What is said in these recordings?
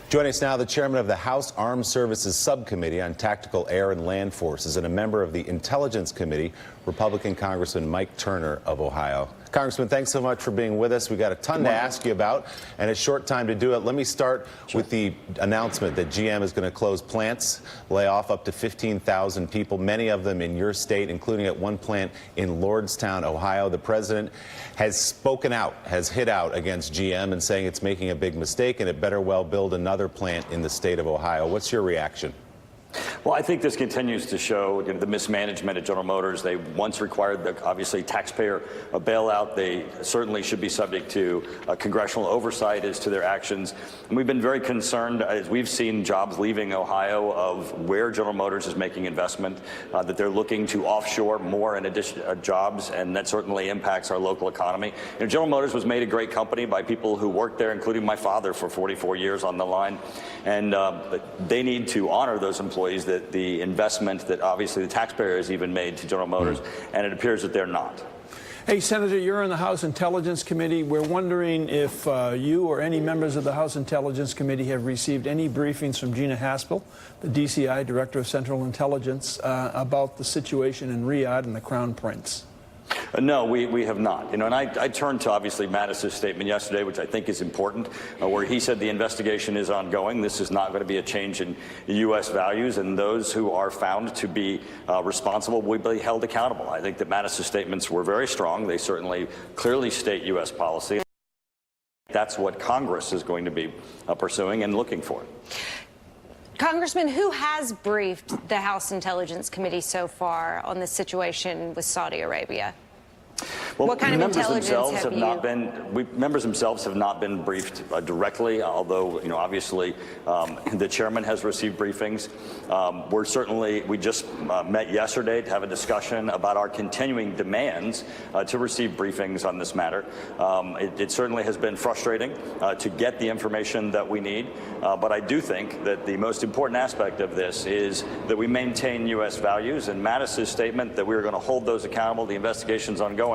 Joining us now, the chairman of the House Armed Services Subcommittee on Tactical Air and Land Forces and a member of the Intelligence Committee, Republican Congressman Mike Turner of Ohio. Congressman, thanks so much for being with us. We got a ton to ask you about and a short time to do it. Let me start with the announcement that GM is going to close plants, lay off up to 15,000 people, many of them in your state, including at one plant in Lordstown, Ohio. The president has spoken out, has hit out against GM and saying it's making a big mistake and it better well build another plant in the state of Ohio. What's your reaction? Well, I think this continues to show the mismanagement at General Motors. They once required, obviously, taxpayer bailout. They certainly should be subject to congressional oversight as to their actions. And we've been very concerned, as we've seen jobs leaving Ohio, of where General Motors is making investment, that they're looking to offshore more in addition jobs, and that certainly impacts our local economy. General Motors was made a great company by people who worked there, including my father for 44 years on the line. And they need to honor those employees, that the investment that obviously the taxpayer has even made to General Motors, and it appears that they're not. Hey, Senator, you're in the House Intelligence Committee. We're wondering if you or any members of the House Intelligence Committee have received any briefings from Gina Haspel, the DCI, Director of Central Intelligence, about the situation in Riyadh and the Crown Prince. No, we have not. And I turned to, obviously, Mattis's statement yesterday, which I think is important, where he said the investigation is ongoing. This is not going to be a change in U.S. values, and those who are found to be responsible will be held accountable. I think that Mattis's statements were very strong. They certainly clearly state U.S. policy. That's what Congress is going to be pursuing and looking for. Congressman, who has briefed the House Intelligence Committee so far on the situation with Saudi Arabia? Well, what kind of intelligence have you? Members themselves have not been briefed directly, although, obviously the chairman has received briefings. We just met yesterday to have a discussion about our continuing demands to receive briefings on this matter. It certainly has been frustrating to get the information that we need, but I do think that the most important aspect of this is that we maintain U.S. values, and Mattis's statement that we are going to hold those accountable, the investigation's ongoing,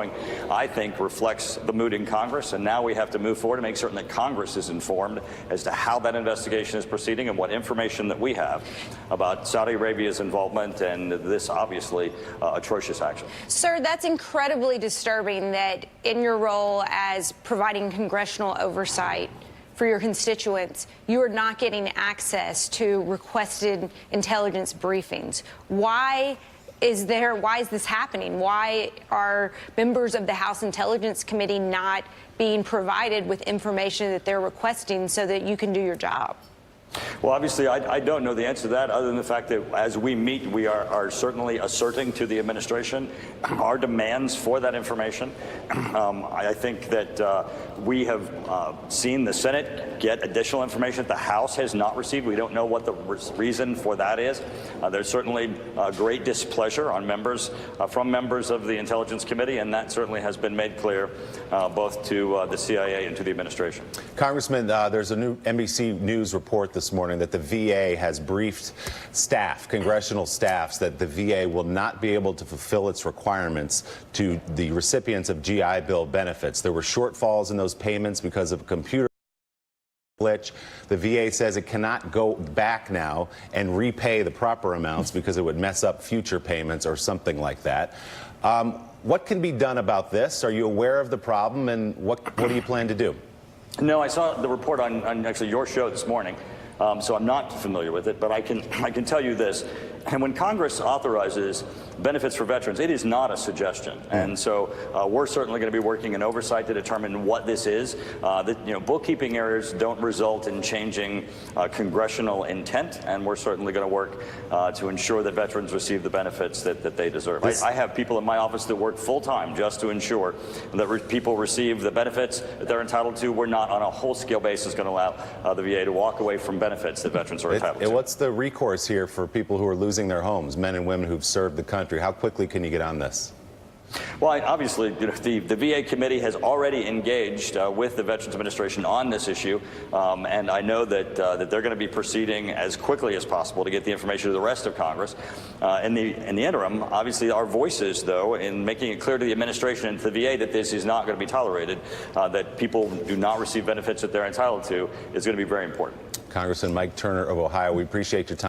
I think reflects the mood in Congress, and now we have to move forward to make certain that Congress is informed as to how that investigation is proceeding and what information that we have about Saudi Arabia's involvement and this obviously atrocious action. Sir, that's incredibly disturbing that in your role as providing congressional oversight for your constituents, you are not getting access to requested intelligence briefings. Why is this happening? Why are members of the House Intelligence Committee not being provided with information that they're requesting so that you can do your job? Well, obviously, I don't know the answer to that, other than the fact that as we meet, we are certainly asserting to the administration our demands for that information. I think that we have seen the Senate get additional information that the House has not received. We don't know what the reason for that is. There's certainly great displeasure on from members of the Intelligence Committee, and that certainly has been made clear both to the CIA and to the administration. Congressman, there's a new NBC News report this morning that the VA has briefed staff, congressional staffs, that the VA will not be able to fulfill its requirements to the recipients of GI Bill benefits. There were shortfalls in those payments because of a computer glitch. The VA says it cannot go back now and repay the proper amounts because it would mess up future payments or something like that. What can be done about this? Are you aware of the problem, and what do you plan to do? No, I saw the report on actually your show this morning. So I'm not familiar with it, but I can tell you this. And when Congress authorizes benefits for veterans, it is not a suggestion. And so we're certainly going to be working in oversight to determine what this is. Bookkeeping errors don't result in changing congressional intent, and we're certainly going to work to ensure that veterans receive the benefits that they deserve. I have people in my office that work full-time just to ensure that people receive the benefits that they're entitled to. We're not on a whole-scale basis going to allow the VA to walk away from benefits that veterans are entitled to. What's the recourse here for people who are losing their homes, men and women who've served the country? How quickly can you get on this? Well, obviously, the VA committee has already engaged with the Veterans Administration on this issue, and I know that they're going to be proceeding as quickly as possible to get the information to the rest of Congress. In the interim, obviously, our voices, though, in making it clear to the administration and to the VA that this is not going to be tolerated, that people do not receive benefits that they're entitled to, is going to be very important. Congressman Mike Turner of Ohio, we appreciate your time.